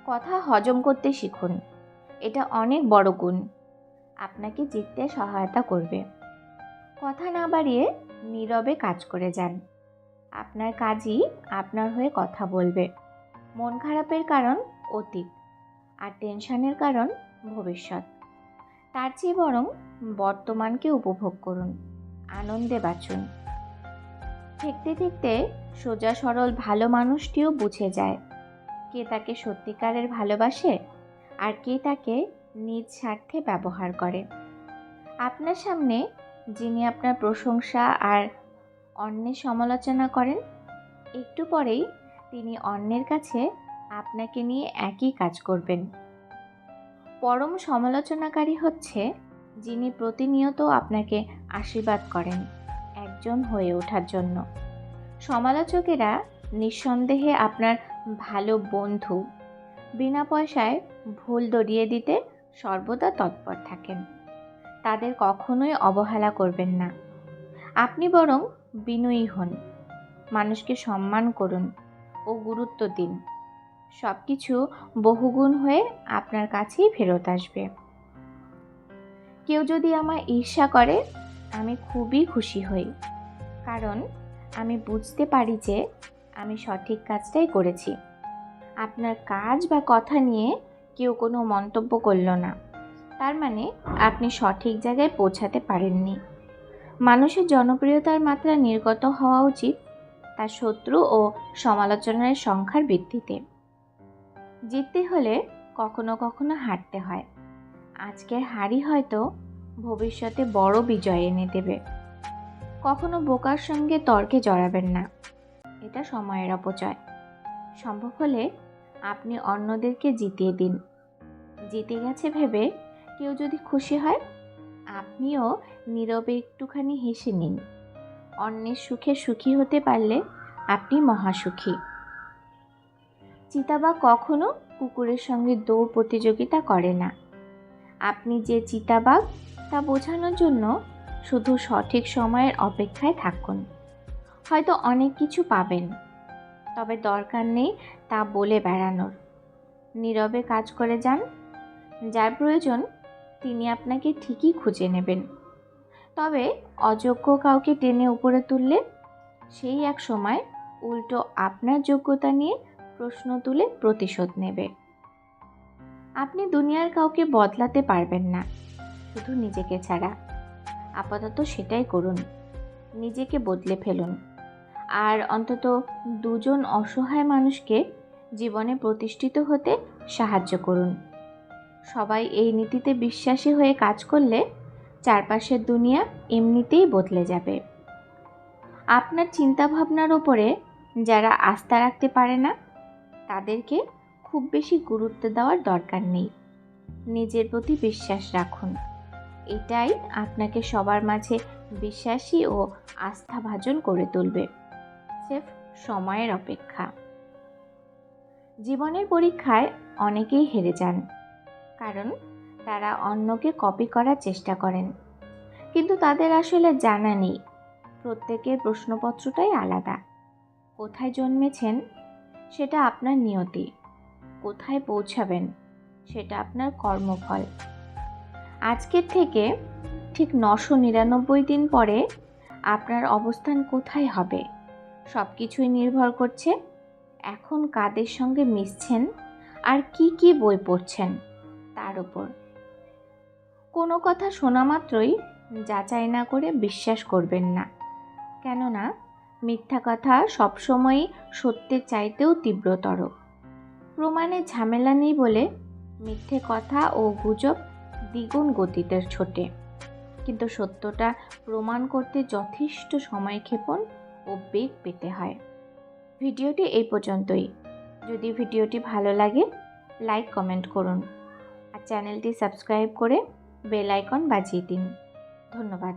কথা হজম করতে শিখুন। এটা অনেক বড় গুণ, আপনাকে জিততে সহায়তা করবে। কথা না বাড়িয়ে নীরবে কাজ করে যান। আপনার কাজই আপনার হয়ে কথা বলবে। মন খারাপের কারণ অতীত, আর টেনশনের কারণ ভবিষ্যৎ। তার চেয়ে বরং বর্তমানকে উপভোগ করুন, আনন্দে বাঁচুন। থাকতে থাকতে সোজা সরল ভালো মানুষটিও বুঝে যায় কে তাকে সত্যিকারের ভালোবাসে আর কে তাকে নিজ স্বার্থে ব্যবহার করে। আপনার সামনে যিনি আপনার প্রশংসা আর অন্যের সমালোচনা করেন, একটু পরেই তিনি অন্যের কাছে আপনাকে নিয়ে একই কাজ করবেন। পরম সমালোচনাকারী হচ্ছে যিনি প্রতিনিয়ত আপনাকে আশীর্বাদ করেন একজন হয়ে ওঠার জন্য। সমালোচকেরা নিঃসন্দেহে আপনার ভালো বন্ধু, বিনা পয়সায় ভুল ধরিয়ে দিতে সর্বদা তৎপর থাকেন। তাদের কখনোই অবহেলা করবেন না। আপনি বরং বিনয়ী হন, মানুষকে সম্মান করুন ও গুরুত্ব দিন। সব কিছু বহুগুণ হয়ে আপনার কাছেই ফেরত আসবে। কেউ যদি আমায় ঈর্ষা করে, আমি খুবই খুশি হই, কারণ আমি বুঝতে পারি যে আমি সঠিক কাজটাই করেছি। আপনার কাজ বা কথা নিয়ে কেউ কোনো মন্তব্য করল না, তার মানে আপনি সঠিক জায়গায় পৌঁছাতে পারেননি। মানুষের জনপ্রিয়তার মাত্রা নির্গত হওয়া উচিত তার শত্রু ও সমালোচনার সংখ্যার ভিত্তিতে। জিততে হলে কখনো কখনো হারতে হয়। আজকের হারই হয়তো ভবিষ্যতে বড় বিজয় এনে দেবে। কখনো বোকার সঙ্গে তর্কে জড়াবেন না, এটা সময়ের অপচয়। সম্ভব হলে আপনি অন্যদেরকে জিতিয়ে দিন। জিতে গেছে ভেবে কেউ যদি খুশি হয়, আপনিও নীরবে একটুখানি হেসে নিন। অন্যের সুখে সুখী হতে পারলে আপনি মহাসুখী। চিতাবাঘ কখনো কুকুরের সঙ্গে দৌড় প্রতিযোগিতা করে না। আপনি যে চিতাবাঘ তা বোঝানোর জন্য শুধু সঠিক সময়ের অপেক্ষায় থাকুন। হয়তো অনেক কিছু পাবেন, তবে দরকার নেই তা বলে বেড়ানোর। নীরবে কাজ করে যান। যার প্রয়োজন তিনি আপনাকে ঠিকই খুঁজে নেবেন। তবে অযোগ্য কাউকে টেনে উপরে তুললে সেই এক সময় উল্টো আপনার যোগ্যতা নিয়ে প্রশ্ন তুলে প্রতিশোধ নেবে। আপনি দুনিয়ার কাউকে বদলাতে পারবেন না, শুধু নিজেকে ছাড়া। আপাতত সেটাই করুন, নিজেকে বদলে ফেলুন। আর অন্তত দুজন অসহায় মানুষকে জীবনে প্রতিষ্ঠিত হতে সাহায্য করুন। সবাই এই নীতিতে বিশ্বাসী হয়ে কাজ করলে চারপাশের দুনিয়া এমনিতেই বদলে যাবে। আপনার চিন্তাভাবনার ওপরে যারা আস্থা রাখতে পারে না, তাদেরকে খুব বেশি গুরুত্ব দেওয়ার দরকার নেই। নিজের প্রতি বিশ্বাস রাখুন, এটাই আপনাকে সবার মাঝে বিশ্বাসী ও আস্থাভাজন করে তুলবে। সির্ফ সময়ের অপেক্ষা। জীবনের পরীক্ষায় অনেকেই হেরে যান, কারণ তারা অন্যকে কপি করার চেষ্টা করেন। কিন্তু তাদের আসলে জানা নেই প্রত্যেকের প্রশ্নপত্রটাই আলাদা। কোথায় জন্মেছেন সেটা আপনার নিয়তি, কোথায় পৌঁছাবেন সেটা আপনার কর্মফল। আজকের থেকে ঠিক 999 দিন পরে আপনার অবস্থান কোথায় হবে সব কিছুই নির্ভর করছে এখন কাদের সঙ্গে মিশছেন আর কি বই পড়ছেন তার উপর। কোনো কথা শোনা মাত্রই যাচাই না করে বিশ্বাস করবেন না, কেননা মিথ্যা কথা সবসময়ই সত্যের চাইতেও তীব্রতর। প্রমাণের ঝামেলা নেই বলে মিথ্যে কথা ও গুজব দ্বিগুণ গতিতে ছোটে, কিন্তু সত্যটা প্রমাণ করতে যথেষ্ট সময়ক্ষেপণ ও বেগ পেতে হয়। ভিডিওটি এই পর্যন্তই। যদি ভিডিওটি ভালো লাগে লাইক কমেন্ট করুন আর চ্যানেলটি সাবস্ক্রাইব করে বেল আইকন বাজিয়ে দিন। ধন্যবাদ।